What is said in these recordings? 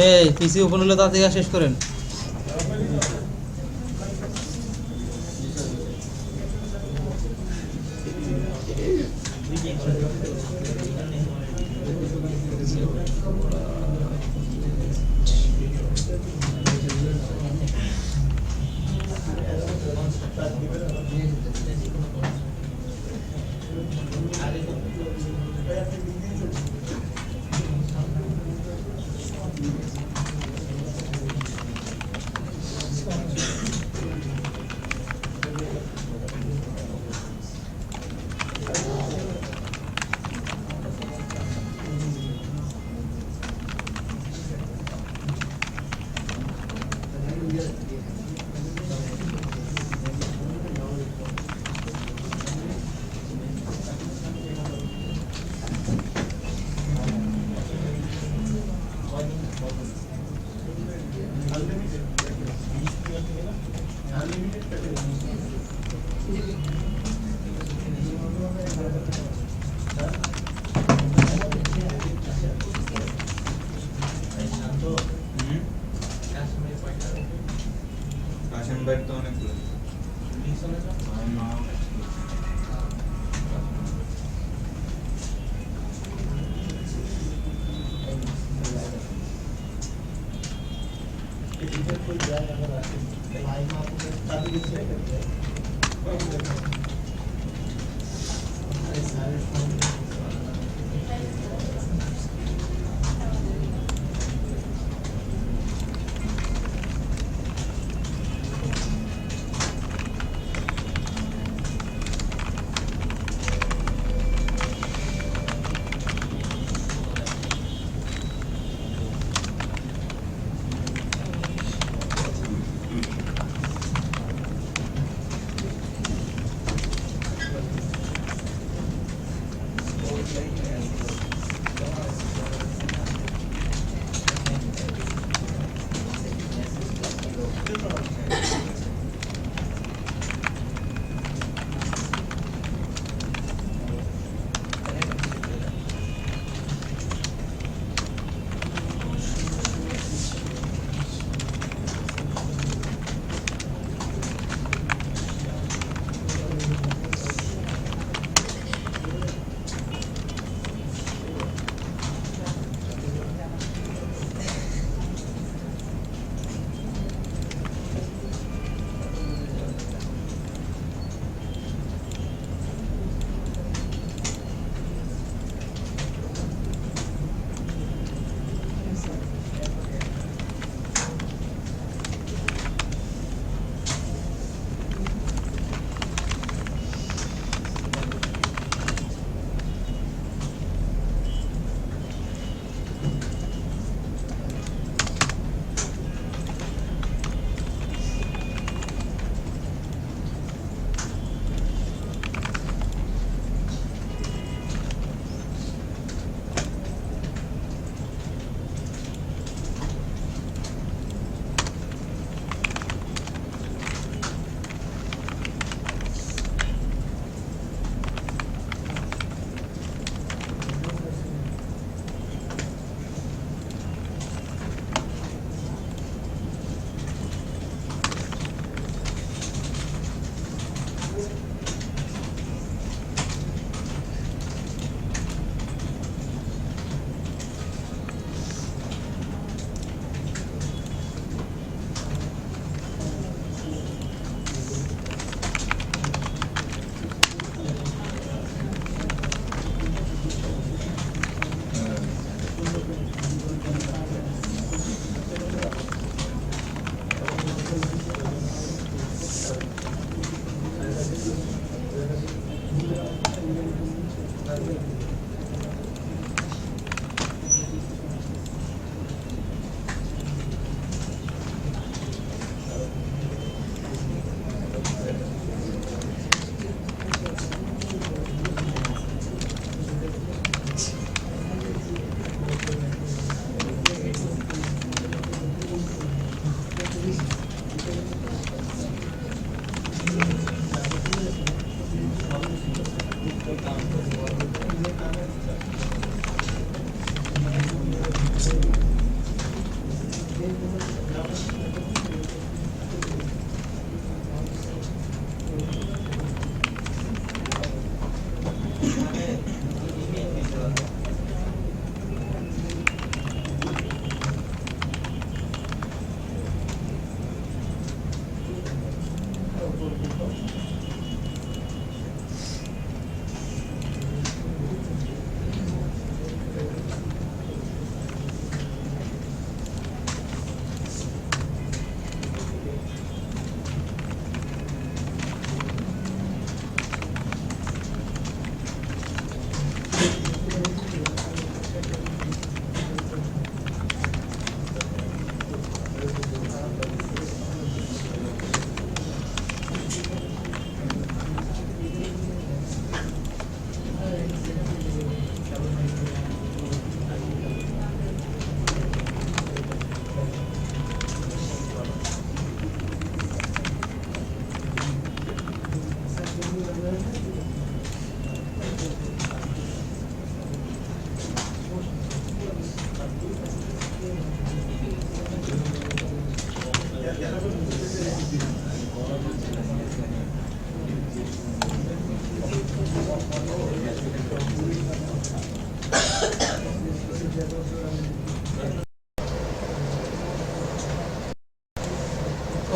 এই পিসি ওপেন হলে তাড়াতাড়ি শেষ করেন।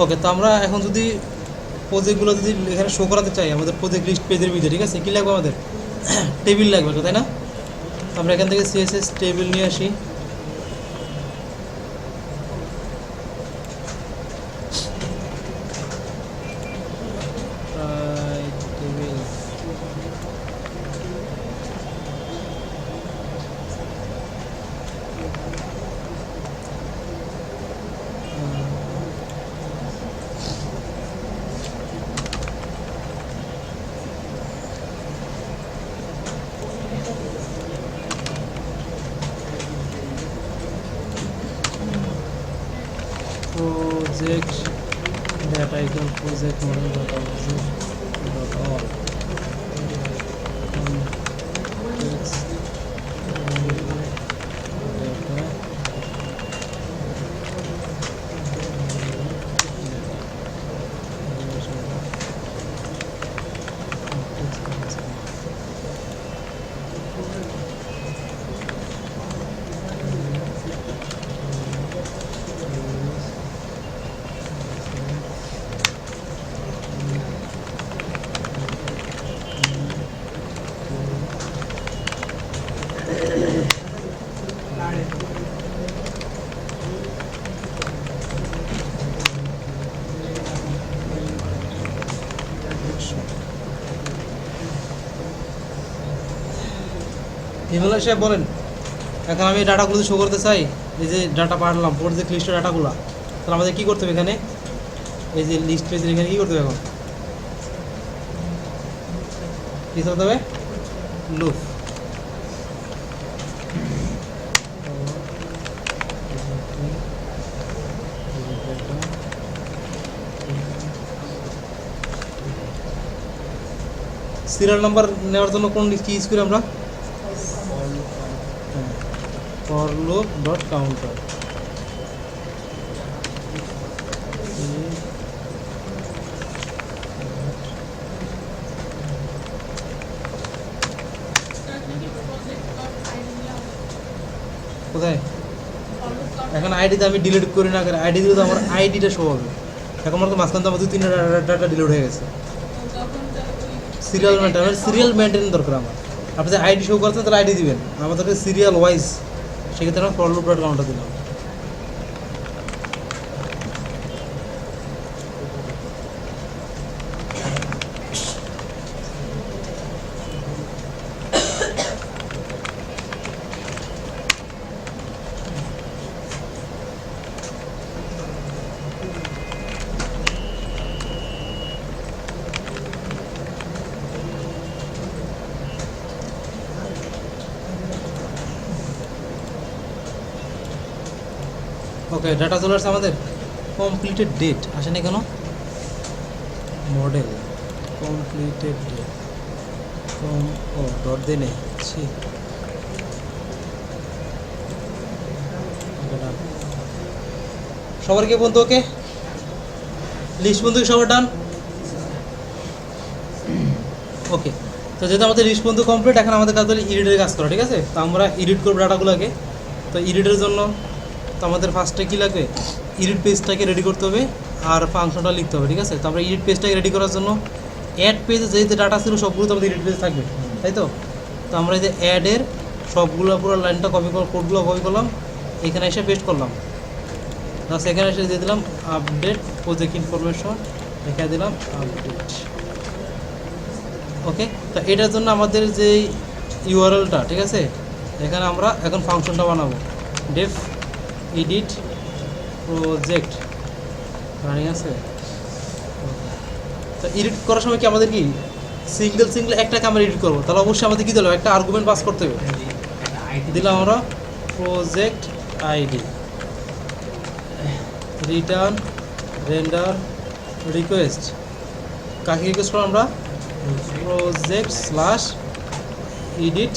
ওকে, তো আমরা এখন যদি প্রজেক্টগুলো যদি এখানে শো করাতে চাই আমাদের প্রজেক্ট লিস্ট পেজের ভিতরে, ঠিক আছে, কী লাগবে আমাদের? টেবিল লাগবে, তাই না? তো আমরা এখান থেকে সিএসএস টেবিল নিয়ে আসি। Table project data equal project model dot object dot all context data Himal সাহেব বলেন, এখন আমি ডাটাগুলো শো করতে চাই, এই যে ডাটা পাঠালাম প্রজেক্ট লিস্টের ডাটাগুলো, তাহলে আমাদের কী করতে হবে? এখানে এই যে লিস্ট পেজের এখানে কী করতে হবে? এখন কী করতে হবে? লুপ। সিরিয়াল নাম্বার নেওয়ার জন্য কোন কি ইউজ করি আমরা? For loop dot counter. কোথায়? এখন আইডিতে আমি ডিলিট করি না, আইডি দিলে তো আমার আইডিটা শো হবে। এখন আমার তো মাঝখান তো আমার 2-3টা ডাটা ডিলিট হয়ে গেছে। সিরিয়াল মেনটেন দরকার আমার। আপনি যে আইডি শো করছেন তাহলে আইডি দিবেন, আমাদেরকে সিরিয়াল ওয়াইজ, সেক্ষেত্রে আমরা ফর লুপ ডট কাউন্টার দিলাম। ওকে, ডাটা চলে আসছে আমাদের। কমপ্লিটেড ডেট আসেনি কেন? মডেল কমপ্লিটেড ডেট ও ডট দিয়ে নেই। সবার কি বন্ধু? ওকে, লিস্ট বন্ধু সবার ডান? ওকে, তো যেহেতু আমাদের লিস্ট বন্ধু কমপ্লিট, এখন আমাদের কাজ হলো এডিটের কাজ করা, ঠিক আছে? তো আমরা এডিট করবো ডাটাগুলোকে। তো এডিটের জন্য তো আমাদের ফার্স্টে কী লাগবে? এডিট পেজটাকে রেডি করতে হবে। আর ফাংশনটা লিখতে হবে, ঠিক আছে? তো আমরা এডিট পেজটাকে রেডি করার জন্য অ্যাড পেজে যে যে ডাটা ছিল সবগুলো তো আমাদের এডিট পেজে থাকবে, তাই তো? তো আমরা এই যে অ্যাডের সবগুলো পুরো লাইনটা কপি করে কোডগুলো কপি করলাম, এখানে এসে পেস্ট করলাম, প্লাস এখানে এসে দিয়ে দিলাম আপডেট প্রজেক্ট ইনফরমেশন, এখানে দিলাম আপডেট। ওকে, তো এটার জন্য আমাদের যে ইউআরএলটা, ঠিক আছে, এখানে আমরা এখন ফাংশনটা বানাবো, ডেফ এডিট প্রজেক্ট রানিং আছে। তো এডিট করার সময় কি আমাদের কি সিঙ্গেল একটাকে আমরা এডিট করবো, তাহলে অবশ্যই আমাদের কী দিলাম, একটা আর্গুমেন্ট পাস করতে হবে। দিলাম আমরা project ID, return render request, কাকে রিকোয়েস্ট করলাম আমরা, project slash edit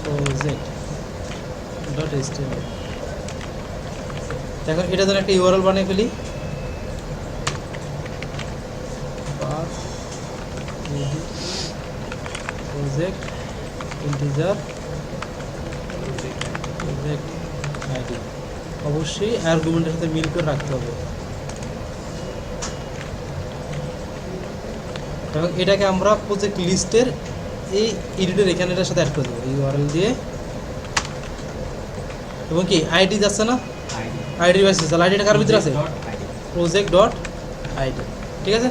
project dot HTML. এখন এটা যেন একটা ইউআরএল বানিয়ে ফেলি, প্রজেক্ট ইন্টিজার প্রজেক্ট আইডি, অবশ্যই আর্গুমেন্টের সাথে মিল করে রাখতে হবে। এবং এটাকে আমরা প্রজেক্ট লিস্টের এই এডিটের এখানে এটার সাথে অ্যাড করে দেবো ইউআরএল দিয়ে। এবং কি আইডি যাচ্ছে না, আইডি বেসিস, তাহলে আইডিটা কার ভিতরে আছে, প্রজেক্ট ডট আইডি, ঠিক আছে?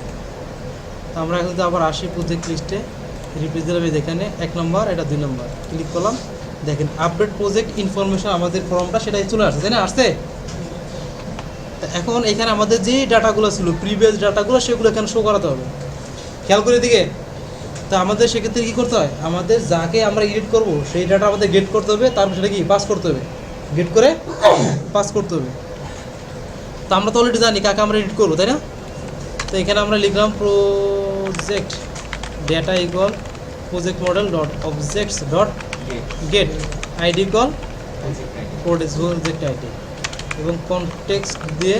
তো আমরা এখন আবার আসি প্রজেক্ট লিস্টে, রিপ্লেস দিলাম এখানে 1 নম্বর, এটা 2 নম্বর, ক্লিক করলাম, দেখেন আপডেট প্রজেক্ট ইনফরমেশন আমাদের ফর্মটা সেটাই চলে আসছে, তাই না? আসছে। এখন এখানে আমাদের যে ডাটাগুলো ছিল প্রিভিয়াস ডাটাগুলো সেগুলো এখানে শো করাতে হবে, খেয়াল করে দিকে। তো আমাদের সেক্ষেত্রে কী করতে হয়, আমাদের যাকে আমরা এডিট করব সেই ডাটা আমাদের গেট করতে হবে, তারপর সেটা কি পাস করতে হবে, গেট করে পাস করতে হবে। তো আমরা তো অলরেডি জানি কাকে আমরা এডিট করবো, তাই না? তো এখানে আমরা লিখলাম project data equal project model dot objects dot gate ID equal project ID, এবং কনটেক্সট দিয়ে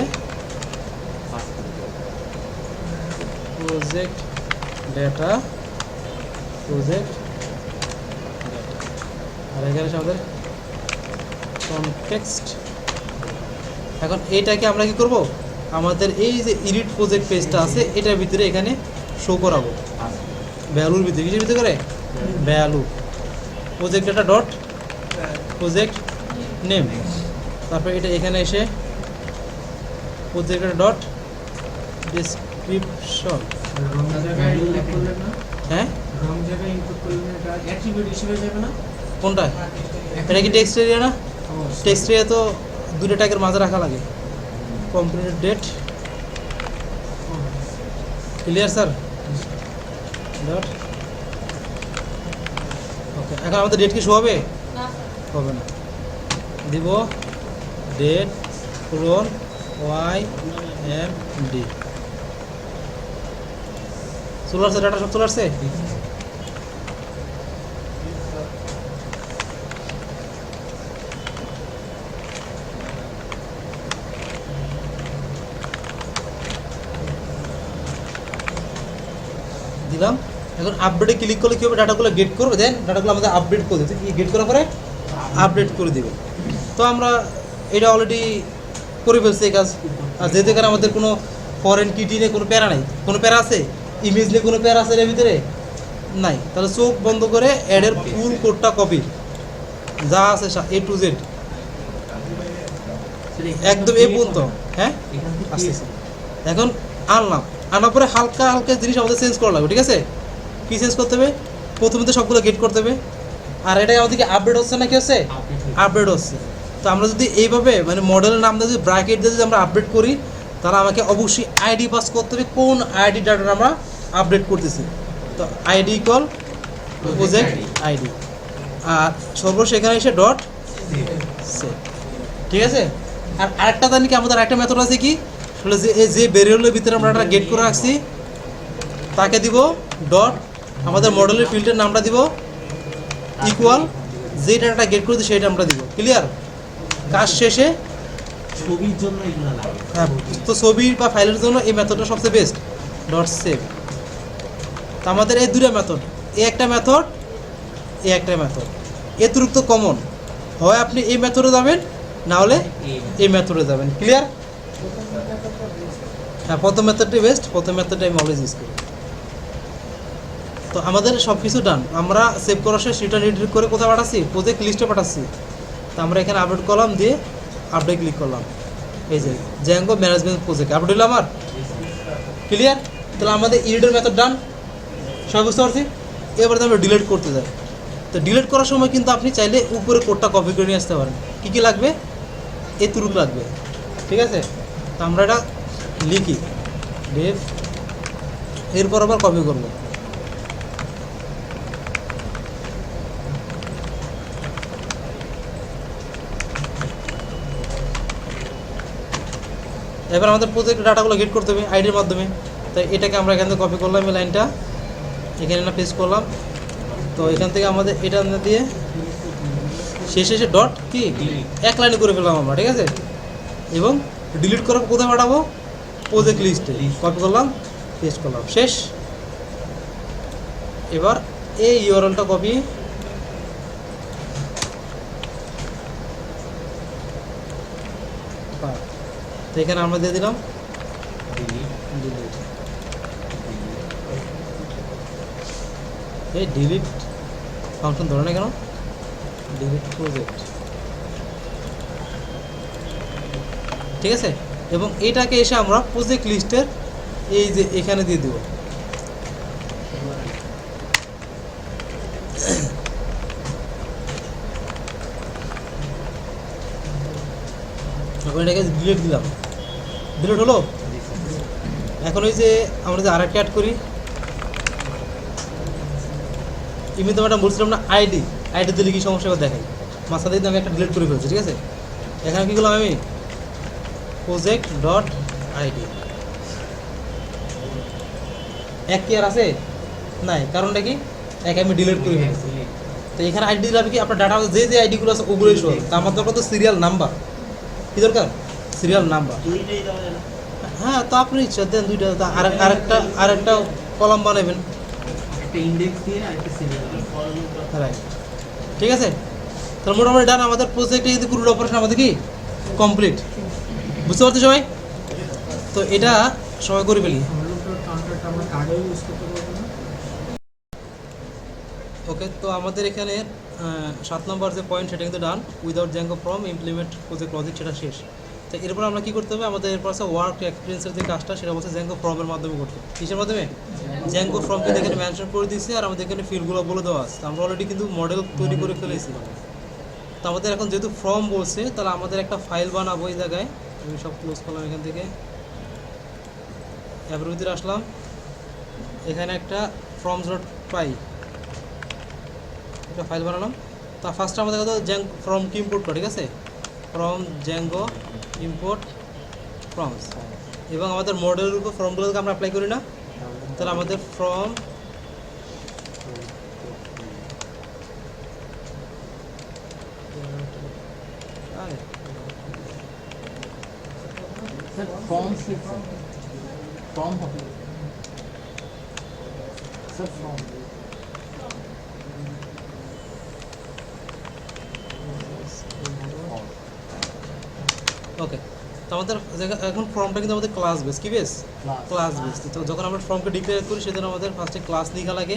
প্রজেক্ট ডেটা প্রজেক্ট আর এখানে আমাদের কনটেক্সট। এখন এইটাকে আমরা কি করব, আমাদের এই যে এডিট প্রজেক্ট পেজটা আছে এটার ভিতরে এখানে শো করাবো, ভ্যালুর ভিতরে, কিসের ভিতরে করে, value project data dot project name, তারপর এটা এখানে এসে প্রজেক্ট ডেটা ডট ডেসক্রিপশন। হ্যাঁ, কোনটা, এটা কি টেক্সট এরিয়া না? টেক্সট এরিয়া তো দুটো ট্যাগের মাঝে রাখা লাগে। Complete date, clear sir? Dot okay, এখন আমাদের ডেট কি শো হবে? হবে না, দিব ডেট পূরণ YMD, চলে আসছে, ডাটা সব চলে আসছে। দিলাম, এখন আপডেটে ক্লিক করলে কী হবে, ডাটাগুলো গেট করবে, দেন ডাটাগুলো আমাদের আপডেট করে দেবে, কি গেট করার পরে আপডেট করে দেবে। তো আমরা এটা অলরেডি করে ফেলছি এই কাজ। আর যেহেতু এখানে আমাদের কোনো ফরেন কিটি নিয়ে কোনো প্যারা নাই, কোনো প্যারা আছে, ইমেজ নিয়ে কোনো প্যারা আছে এর ভিতরে নাই, তাহলে চোখ বন্ধ করে অ্যাডের ফুল কোডটা কপি যা আছে A to Z একদম এই পর্যন্ত, হ্যাঁ আসতেছে। এখন আনার পরে হালকা হালকা জিনিস আমাদের চেঞ্জ করা লাগবে, ঠিক আছে? কী চেঞ্জ করতে হবে, প্রথমে তো সবগুলো গেট করতে হবে, আর এটা আমাদেরকে আপডেট হচ্ছে না, কি হচ্ছে, আপডেট হচ্ছে। তো আমরা যদি এইভাবে মানে মডেলের নাম দিয়ে যদি ব্র্যাকেট দিয়ে যদি আমরা আপডেট করি, তাহলে আমাকে অবশ্যই আইডি পাস করতে হবে, কোন আইডি ডাটা আমরা আপডেট করতেছি। তো আইডি ইকুয়াল প্রজেক্ট আইডি, আর সর্বশেষ এখানে এসে ডট সেট, ঠিক আছে? আর আরেকটা জানি কি, আমাদের আরেকটা মেথড আছে কি, আসলে যে ভেরিয়েবলের ভিতরে আমরা একটা গেট করে রাখছি তাকে দিব ডট, আমাদের মডেলের ফিল্ডের নামটা দিব ইকুয়াল, যে ডাটাটা গেট করে দিই সেইটা আমরা দিব। ক্লিয়ার? কাজ শেষে ছবির জন্য এগুলো লাগে। হ্যাঁ, তো ছবি বা ফাইলের জন্য এই মেথডটা সবচেয়ে বেস্ট, ডট সেভ। তো আমাদের এই দুটো মেথড, এই একটা মেথড, এই একটা মেথড, এতটুকু কমন, হয় আপনি এই মেথডে যাবেন, না হলে এই মেথডে যাবেন। ক্লিয়ার? হ্যাঁ, প্রথম মেথডটাই বেস্ট, প্রথম মেথডটা আমি অলওয়েজ ইউজ করি। তো আমাদের সব কিছু ডান, আমরা সেভ করার সময় সেটা এডিট করে কোথায় পাঠাচ্ছি, প্রজেক্ট লিস্টে পাঠাচ্ছি। তো আমরা এখানে আপডেট করলাম, দিয়ে আপডেট ক্লিক করলাম, এই যে জ্যাঙ্গো ম্যানেজমেন্ট প্রজেক্ট আপডেট হলো আমার। ক্লিয়ার? তাহলে আমাদের এডিটর মেথড ডান, সবাই বুঝতে পারছি। এবারে আমরা ডিলিট করতে যাই। তো ডিলিট করার সময় কিন্তু আপনি চাইলে উপরে কোডটা কপি করে নিয়ে আসতে পারেন। কী কী লাগবে? এতটুকু লাগবে, ঠিক আছে? তো আমরা এটা লিখি ডেফ, এরপর আবার কপি করবো। এবার আমাদের প্রত্যেক ডাটাগুলো গেট করতে হবে আইডির মাধ্যমে। তাই এটাকে আমরা এখান থেকে কপি করলাম, এই লাইনটা এখানে না পেস্ট করলাম। তো এখান থেকে আমাদের এটা দিয়ে শেষে এসে ডট কি এক লাইনে করে ফেললাম আমরা, ঠিক আছে? এবং ডিলিট করার কোথায় পাঠাবো? প্রজেক্ট লিস্টে কপি করলাম, পেস্ট করলাম, শেষ। এবার এই ইউআরএলটা কপি, তো এখানে আমরা দিয়ে দিলাম ডিলিট। এই ডিলিট ফাংশন ধরে না কেন? ডিলিট প্রজেক্ট, ঠিক আছে? এবং এটাকে এসে আমরা প্রজেক্ট লিস্টের এই যে এখানে দিয়ে দেব। এখন এটাকে ডিলিট দিলাম, ডিলিট হলো। এখন ওই যে আমরা যে আরেকটা অ্যাড করি, এমনিতে ম্যাডাম বলছিলাম না আইডি দিলে কি সমস্যা করে দেখাই, মাঝখান থেকে আমি একটা ডিলিট করে ফেলছি, ঠিক আছে? এখানে কী করলাম আমি, প্রজেক্ট ডট আইডি। এক কি আর আছে? নাই, কারণটা কি? এক আমি ডিলিট করে ফেলছি। তো এখানে আইডি দিলাম কি, আপনার ডাটা যে যে আইডিগুলো আছে ওগুলোই সহ। তা আমার দরকার তো সিরিয়াল নাম্বার, কী দরকার? Serial number. হ্যাঁ, তো আপনি ইচ্ছা দেন দুইটা, আরেকটা কলাম বানাবেন, ইন্ডেক্স দিয়ে আরেকটা সিরিয়াল রাইট, ঠিক আছে? তাহলে মোটামুটি ডান, আমাদের প্রজেক্টে যদি পুরো অপারেশন আমাদের কি কমপ্লিট, বুঝতে পারছি সবাই? তো এটা সবাই করে ফেলি। ওকে, তো আমাদের এখানে 7 নম্বর যে পয়েন্ট সেটা কিন্তু done, without Django from implement project logic, সেটা শেষ। তো এরপর আমরা কী করতে হবে, আমাদের এরপর আছে ওয়ার্ক এক্সপিরিয়েন্সের যে কাজটা, সেটা হচ্ছে জ্যাঙ্গো ফর্মের মাধ্যমে করতে। কিসের মাধ্যমে? জ্যাঙ্গো ফর্ম কিন্তু এখানে মেনশন করে দিয়েছি, আর আমাদের এখানে ফিল্ডগুলো বলে দেওয়া আছে। আমরা অলরেডি কিন্তু মডেল তৈরি করে ফেলেছি। তো আমাদের এখন যেহেতু ফর্ম বলছে, তাহলে আমাদের একটা ফাইল বানাবো। এই জায়গায় আমি সব ক্লোজ করলাম, এখান থেকে অ্যাপের ভিতরে আসলাম, এখানে একটা ফর্মস ডট পাই একটা ফাইল বানালাম। তা ফার্স্টে আমাদের কথা ফর্ম কি ইম্পোর্ট করা, ঠিক আছে? ফ্রম জ্যাঙ্গো ইম্পোর্ট ফর্মস, এবং আমাদের মডেলের উপর ফর্মগুলোকে আমরা অ্যাপ্লাই করি না। তাহলে আমাদের ফর্ম ফর্ম হবে স্যার, ফর্ম ওকে। তো আমাদের এখন ফর্মটা কিন্তু আমাদের ক্লাস বেস, কি বেস? Class base. তো যখন আমরা ফর্মকে ডিক্লেয়ার করি, সেজন্য আমাদের ফার্স্টে ক্লাস লেখা লাগে,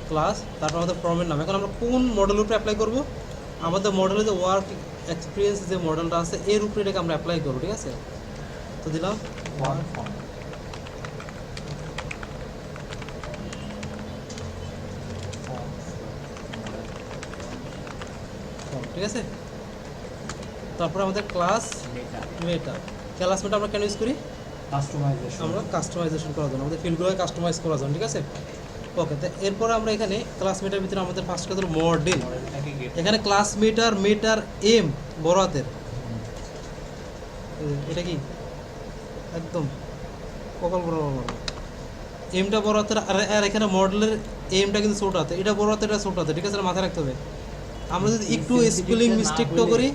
ক্লাস, তারপর আমাদের ফর্মের নাম। এখন আমরা কোন মডেলের উপরে অ্যাপ্লাই করব? আমাদের মডেলে যে ওয়ার্ক এক্সপিরিয়েন্স যে মডেলটা আছে, এর উপরে এটাকে আমরা অ্যাপ্লাই করবো, ঠিক আছে? তো দিলাম ঠিক আছে? তারপরে আমাদের ক্লাস মেটা আমরা কেন ইউজ করি? আমরা কাস্টমাইজেশন করার জন্য, আমাদের ফিল্ডগুলোকে কাস্টমাইজ করার জন্য, ঠিক আছে? ওকে, তো এরপর আমরা এখানে ক্লাসমেটার ভিতরে আমাদের ফার্স্ট কথা মডেল। এখানে মেটার এম বড় হাতের, এটা কি একদম কপাল বড় এমটা বড় হাতের, আর এখানে মডেলের এমটা কিন্তু ছোট হাতে, এটা বড় হাতের, এটা ছোট হাতে, ঠিক আছে? মাথায় রাখতে হবে। আমরা যদি একটু স্পেলিং মিস্টেকটা করি,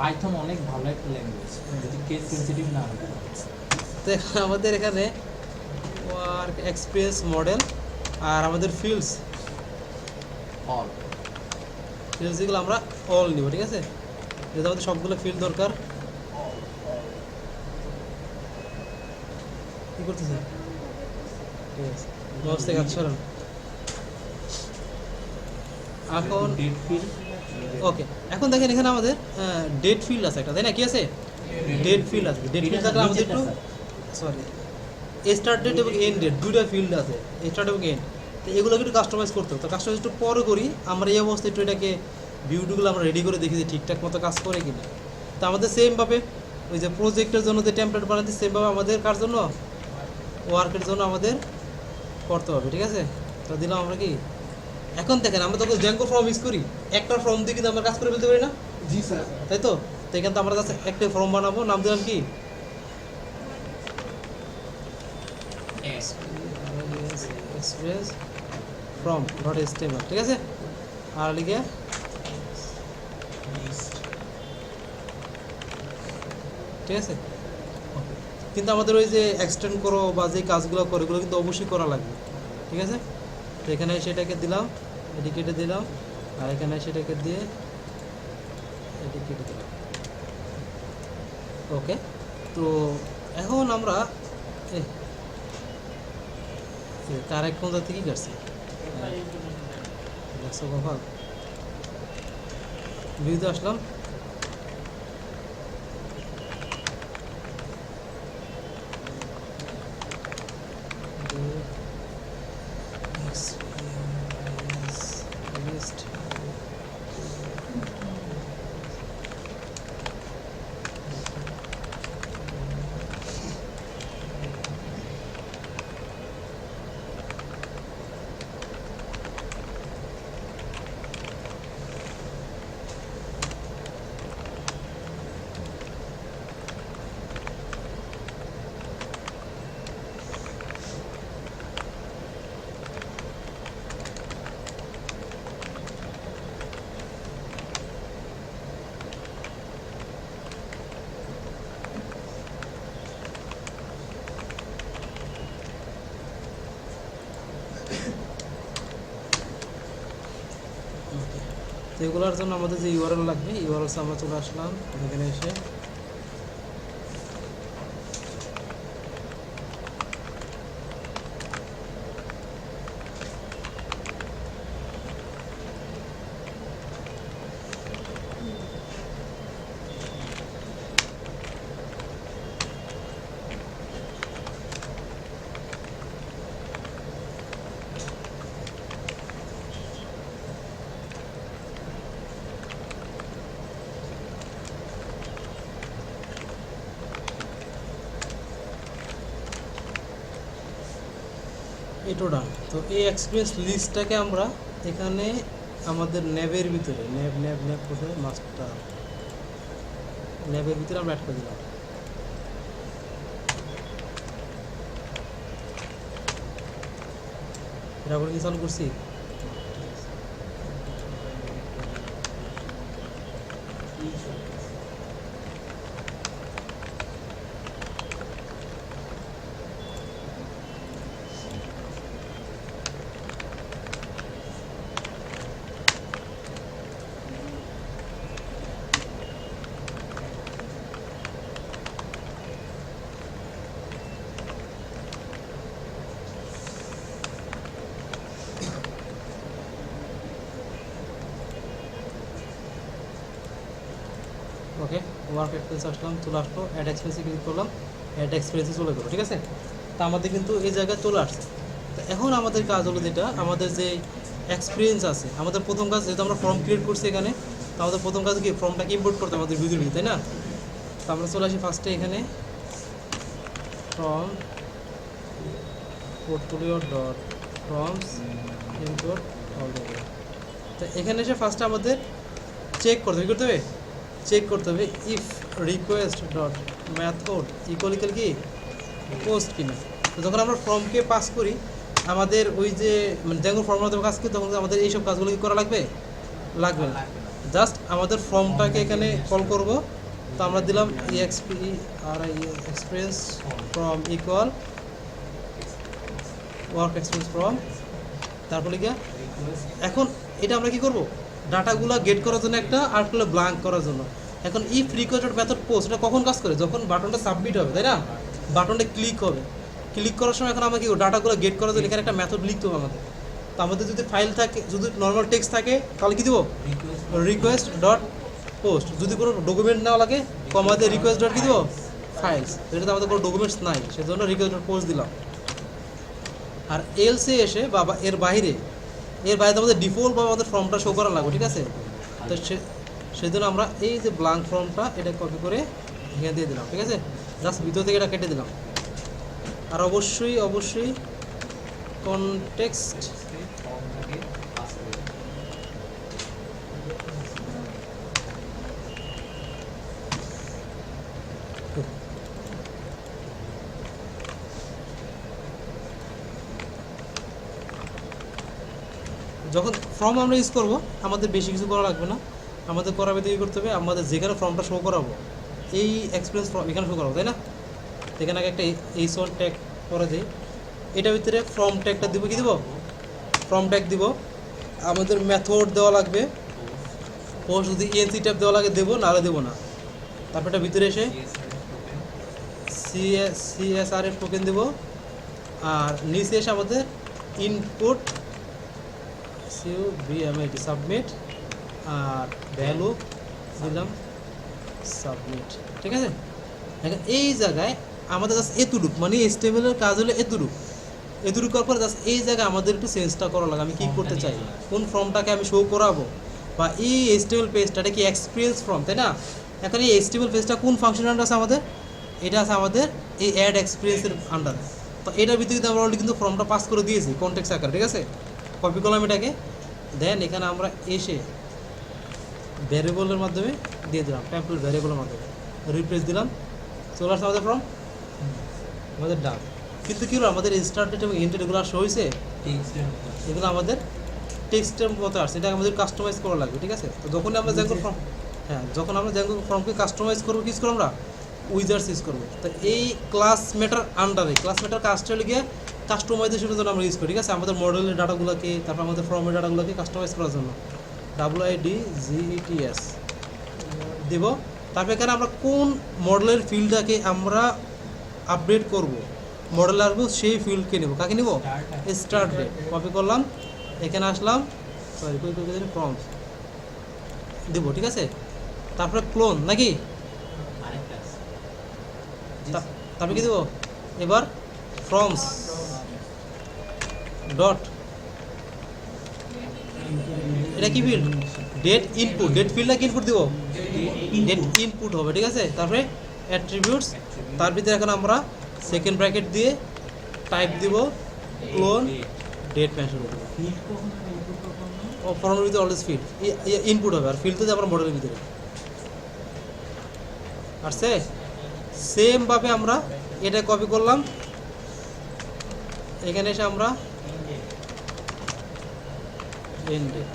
পাইথন অনেক ভালো একটা ল্যাঙ্গুয়েজ, যদি কেস সেনসিটিভ না হয়। তো আমাদের এখানে ওয়ার্ক এক্সপিরিয়েন্স মডেল, আর আমাদের ফিল্ডসগুলো আমরা অল নিব, ঠিক আছে? যেহেতু আমাদের সবগুলো ফিল্ড দরকার। কি করতেছে? মাউস থেকে হাত সরান। এখন ডেট ফিল্ড ওকে, এখন দেখেন এখানে আমাদের ডেট ফিল্ড আছে একটা, তাই না? কি আছে? ডেট ফিল্ড আছে। ডেট ফিল্ড থাকলে আমাদের একটু সরি স্টার্ট ডেট এবং এন্ড ডেট দুইটা ফিল্ড আছে, স্টার্ট এবং এন্ড। তো এগুলোকে একটু কাস্টমাইজ করতে হবে। তো কাস্টমাইজ একটু পরে করি। আমরা এই অবস্থায় একটু এটাকে ভিউগুলো আমরা রেডি করে দেখি যে ঠিকঠাক মতো কাজ করে কিনা। তো আমাদের সেমভাবে ওই যে প্রজেক্টের জন্য যে টেমপ্লেট বানাচ্ছি সেমভাবে আমাদের কার জন্য ওয়ার্কের জন্য আমাদের করতে হবে, ঠিক আছে? তো দিলাম আমরা কি এখন দেখেন আমরা যখন জ্যাঙ্গো ফর্ম ইউজ করি একটা ফর্ম দিয়ে কিন্তু আমরা কাজ করে ফেলতে পারি না, জি স্যার। তাই তো? তো এখান থেকে আমরা জাস্ট একটা ফর্ম বানাবো, নাম দিলাম কি এক্সপ্রেস ফর্ম ডট এচটিএমএল, ঠিক আছে? আর লিখে ঠিক আছে। কিন্তু আমাদের ওই যে এক্সটেন্ড করো বা যে কাজগুলো করে এগুলো কিন্তু অবশ্যই করা লাগবে, ঠিক আছে? তো এখানে সেটাকে দিলাম, এটি কেটে দিলাম, আর এখানে সেটাকে দিয়ে এটি কেটে দিলাম। ওকে, তো এখন আমরা কারেক্ট কোনটা থেকে কাটছি দেখছো কখন ভিউতে আসলাম। তো এগুলোর জন্য আমাদের যে ইউআরএল লাগবে, ইউআরএলস আমরা চলে আসলাম এখানে এসে এটা ডান। তো এই এক্সপিরিয়েন্স লিস্টটাকে আমরা এখানে আমাদের ন্যাবের ভিতরে ন্যাব কোথায় মাস্টার ন্যাবের ভিতরে আমরা অ্যাড করে দিলাম। এটা করে ইনস্টল করছি। ওকে, ওয়ার্ক এক্সপিরিয়েন্স আসলাম, চলে আসলো, অ্যাড এক্সপিরিয়েন্সে ক্লিক করলাম, অ্যাড এক্সপিরিয়েন্সে চলে গেলো, ঠিক আছে? তো আমাদের কিন্তু এই জায়গায় চলে আসছে। তো এখন আমাদের কাজ হলো যেটা আমাদের যে এক্সপিরিয়েন্স আছে, আমাদের প্রথম কাজ যেহেতু আমরা ফর্ম ক্রিয়েট করছি এখানে, তো আমাদের প্রথম কাজ কি ফর্মটাকে ইম্পোর্ট করতে আমাদের ভিতরে, তাই না? তো আমরা চলে আসি ফার্স্টে এখানে form portfolio dot forms import all the way. তো এখানে এসে ফার্স্টে আমাদের চেক করতে হবে চেক করতে হবে if request dot method equal কি পোস্ট কিনা। তো যখন আমরা ফর্মকে পাস করি আমাদের ওই যে মানে যখন ফর্মের মাধ্যমে কাজ করি তখন আমাদের এইসব কাজগুলো কি করা লাগবে না, জাস্ট আমাদের ফর্মটাকে এখানে কল করব। তো আমরা দিলাম EXP আর experience form equal work experience form, তারপরে কি এখন এটা আমরা কি করব ডাটাগুলো গেট করার জন্য একটা আর হলো ব্ল্যাঙ্ক করার জন্য। এখন ইফ রিকোয়েস্টেড মেথড পোস্ট এটা কখন কাজ করে, যখন বাটনটা সাবমিট হবে, তাই না? বাটনটা ক্লিক হবে, ক্লিক করার সময় এখন আমরা কি ডাটাগুলো গেট করার জন্য এখানে একটা মেথড লিখতে হবে আমাদের। তো আমাদের যদি ফাইল থাকে, যদি নর্মাল টেক্সট থাকে তাহলে কি দিব রিকোয়েস্ট ডট পোস্ট, যদি কোনো ডকুমেন্ট না লাগে কমা দিয়ে রিকোয়েস্ট ডট কি দিব ফাইলস, যেটাতে আমাদের কোনো ডকুমেন্টস নাই সেজন্য রিকোয়েস্ট ডট পোস্ট দিলাম। আর এলসে এসে বা এর বাইরে আমাদের ডিফল্ট বা আমাদের ফর্মটা শো করা লাগবে, ঠিক আছে। তো সেজন্য আমরা এই যে ব্ল্যাঙ্ক ফর্মটা এটা কপি করে এখানে দিয়ে দিলাম, ঠিক আছে। জাস্ট ভিতর থেকে এটা কেটে দিলাম। আর অবশ্যই কনটেক্সট যখন ফর্ম আমরা ইউজ করব আমাদের বেশি কিছু করা লাগবে না, আমাদের করার ভিতরে করতে হবে আমাদের যেখানে ফর্মটা শো করাবো এই এক্সপিরিয়েন্স ফর্ম এখানে শো করাবো, তাই না। এখানে আগে একটা এইচ1 ট্যাগ করে দিই, এটার ভিতরে ফর্ম ট্যাগটা দিব, কি দিব ফর্ম ট্যাগ দিব। আমাদের মেথড দেওয়া লাগবে, পোস্ট যদি ইএনসি ট্যাগ দেওয়া লাগে দেবো, নাহলে দেবো না। তারপর এটা ভিতরে এসে CSRF টোকেন দেব। আর নিচে এসে আমাদের ইনপুট সাবমিট আর ভ্যালু দিলাম সাবমিট, ঠিক আছে। এখন এই জায়গায় আমাদের জাস্ট এতটুক মানে HTML-এর কাজ হলো এতটুক করার পরে জাস্ট এই জায়গায় আমাদের একটু চেঞ্জটা করা লাগে। আমি কী করতে চাই, কোন ফর্মটাকে আমি শো করাবো, বা এই HTML পেজটা এটা কি এক্সপিরিয়েন্স ফর্ম, তাই না। এখন এই HTML পেজটা কোন ফাংশন আন্ডার আছে আমাদের, এটা আছে আমাদের এই অ্যাড এক্সপিরিয়েন্সের আন্ডার। তো এটার ভিতরে কিন্তু আমরা অলরেডি কিন্তু ফর্মটা পাস করে দিয়েছি কনটেক্সট আকারে, ঠিক আছে। কপি করলাম এটাকে, দেন এখানে আমরা এসে ভ্যারিয়েবলের মাধ্যমে দিয়ে দিলাম, টেমপ্লেট ভ্যারিয়েবলের মাধ্যমে রিপ্লেস দিলাম, চলে আসছে আমাদের ফর্ম, আমাদের ডান। কিন্তু কী হলো আমাদের স্টার্ট ডেট এবং এন্ড ডেট এগুলো শো হয়েছে, এগুলো আমাদের টেক্সটের মতো আসছে, এটা আমাদের কাস্টমাইজ করা লাগবে, ঠিক আছে। তো যখন আমরা জ্যাঙ্গো ফর্ম যখন আমরা জ্যাঙ্গো ফর্মকে কাস্টমাইজ করবো, কি করবো আমরা উইজার্স ইউজ করবো। তো এই ক্লাস মেটার আন্ডারে ক্লাস মেটার কাজটা গিয়ে কাস্টমাইজেশনের জন্য আমরা ইউজ করি, ঠিক আছে। আমাদের মডেলের ডাটাগুলোকে, তারপর আমাদের ফর্মের ডাটাগুলোকে কাস্টমাইজ করার জন্য WIDGETS দেব। তারপর এখানে আমরা কোন মডেলের ফিল্ডটাকে আমরা আপডেট করব, মডেল আসবো সেই ফিল্ডকে নেব, কাকে নেব স্টার্ট ডেট। কপি করলাম, এখানে আসলাম, সরি ফর্মস দেবো, ঠিক আছে। তারপরে ক্লোন নাকি, তারপরে কি দেবো এবার ফর্মস ডট, এটা কি ফিল্ড ডেট ইনপুট, ডেট ফিল্ডটা কি ইনপুট দিব ডেট ইনপুট হবে, ঠিক আছে। তারপরে অ্যাট্রিবিউটস, তার ভিতরে এখন আমরা সেকেন্ড ব্র্যাকেট দিয়ে টাইপ দিব ক্লোন ডেট মেনশন করব। ও ফর্মের ভিতরে অলওয়েজ ফিল্ড ইনপুট হবে, আর ফিল্ড তো আমরা মডেলের ভিতরে আসছে। সেমভাবে আমরা এটা কপি করলাম, এখানে এসে আমরা এন্ড ডেট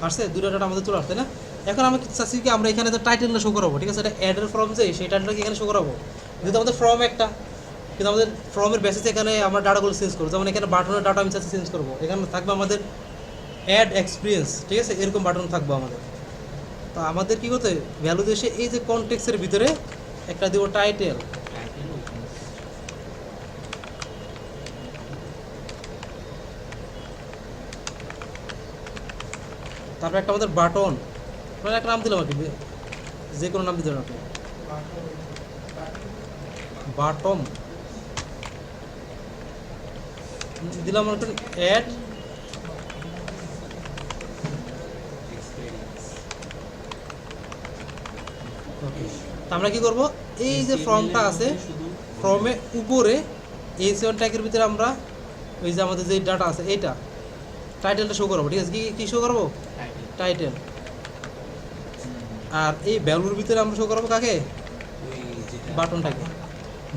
আসছে, দুটো ডাটা আমাদের চলে আসছে না। এখন আমরা চাচ্ছি কি আমরা এখানে তো টাইটেলটা শো করাবো, ঠিক আছে। এটা অ্যাডের ফর্ম যে সেই টাইটেলটাকে এখানে শো করাবো, যেহেতু আমাদের ফর্ম একটা, কিন্তু আমাদের ফর্মের বেসিসে এখানে আমরা ডাটাগুলো চেঞ্জ করবো। যেমন এখানে বাটনের ডাটা আমি চাচ্ছি চেঞ্জ করবো, এখানে থাকবে আমাদের অ্যাড এক্সপিরিয়েন্স, ঠিক আছে, এরকম বাটন থাকবে আমাদের। তো আমাদের কী করতে ভ্যালু এসে এই যে কনটেক্সটের ভিতরে একটা দেবো টাইটেল, তারপর একটা আমাদের বাটন, মানে একটা নাম দিলাম আর কি, যে কোনো নাম দিতে আপনি, বাটম দিলাম একটা অ্যাড আমরা কি করব, এই যে ফর্মটা আছে ফর্মে উপরে H1 ট্যাগের ভিতরে আমরা ওই যে আমাদের যে ডাটা আছে এইটা টাইটেলটা শো করবো, ঠিক আছে। কি শো করবো টাইটেল। আর এই ভ্যালুর ভিতরে আমরা শো করবো কাকে, বাটনটাকে,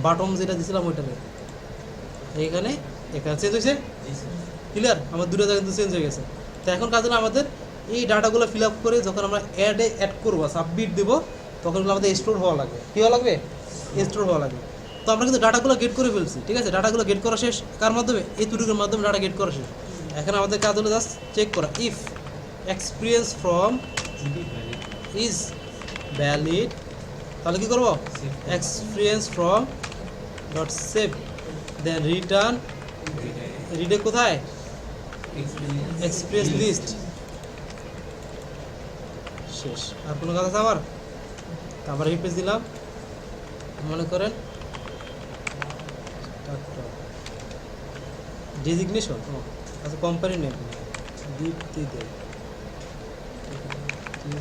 বাটন যেটা দিয়েছিলাম ওইটাকে। এখানে চেঞ্জ হয়েছে, ক্লিয়ার, আমার দুটো জায়গা কিন্তু চেঞ্জ হয়ে গেছে। তো এখন কাজ হলো আমাদের এই ডাটাগুলো ফিল আপ করে যখন আমরা অ্যাড করবো, সাবমিট দেবো, তখন আমাদের স্টোর হওয়া লাগবে, কী হওয়া লাগবে স্টোর হওয়া লাগবে। তো আমরা কিন্তু ডাটাগুলো গেট করে ফেলছি, ঠিক আছে। ডাটাগুলো গেট করা শেষ কার মাধ্যমে, এই টুটুকের মাধ্যমে ডাটা গেট করা শেষ। এখন আমাদের কাজ হলো জাস্ট চেক করা, if experience form is valid, তাহলে কী করবো experience form dot save then return রিডে কোথায় এক্সপ্রেস লিস্ট শেষ। আর কোনো কাজ আছে আমার? আবার রিপ্লেস দিলাম, মনে করেন ডেজিগনেশন আচ্ছা কোম্পানি নেম দীপ্তি দেব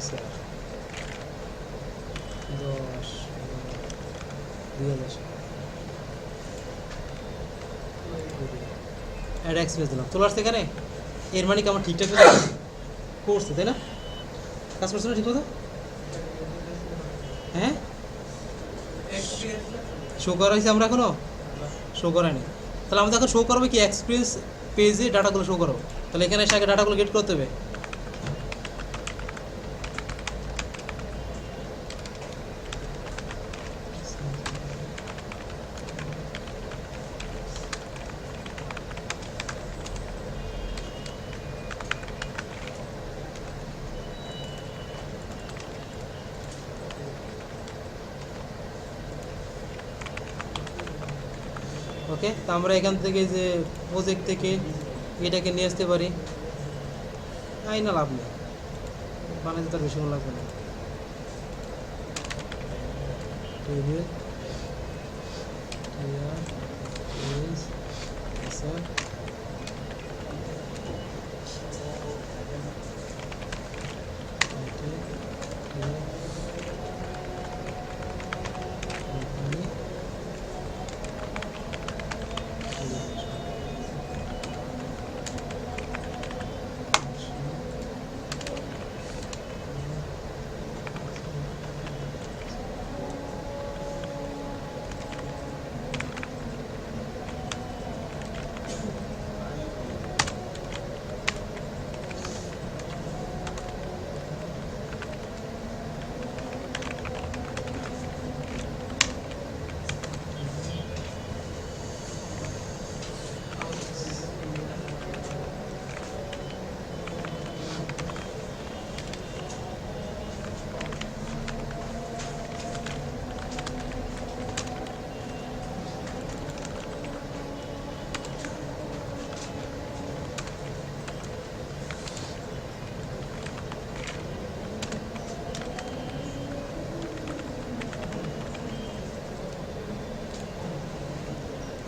স্যার 10/2000 অ্যাড এক্সপ্রেস দিলাম, চলে আসছে এখানে। এর মানে কি আমার ঠিকঠাক করছে তাই না? কাজ করছে না ঠিক মতো? হ্যাঁ শো করা হয়েছে, আমরা এখনো শো করাইনি। তাহলে আমাদের এখন শো করবে কি এক্সপিরিয়েন্স পেজে ডাটাগুলো শো করো। তাহলে এখানে এসে আগে ডাটাগুলো গেট করতে হবে। ওকে, তো আমরা এখান থেকে যে প্রজেক্ট থেকে এটাকে নিয়ে আসতে পারি, আই না লাভ নেই, বানাইতে তার বেশি মনে লাগবে না। টেবিল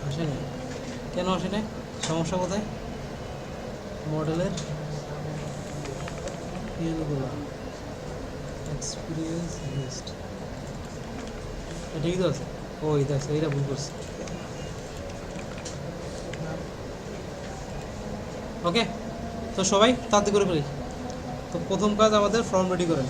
আসে না কেন? আসে না, সমস্যা কোথায়? মডেলের ফিল্ডগুলো এক্সপিরিয়েন্স লিস্ট ঠিকই তো আছে। ও এটা আছে, এইটা ভুল করছে। ওকে, তো সবাই তাড়াতাড়ি করে ফেলি। তো প্রথম কাজ আমাদের ফর্ম রেডি করেন।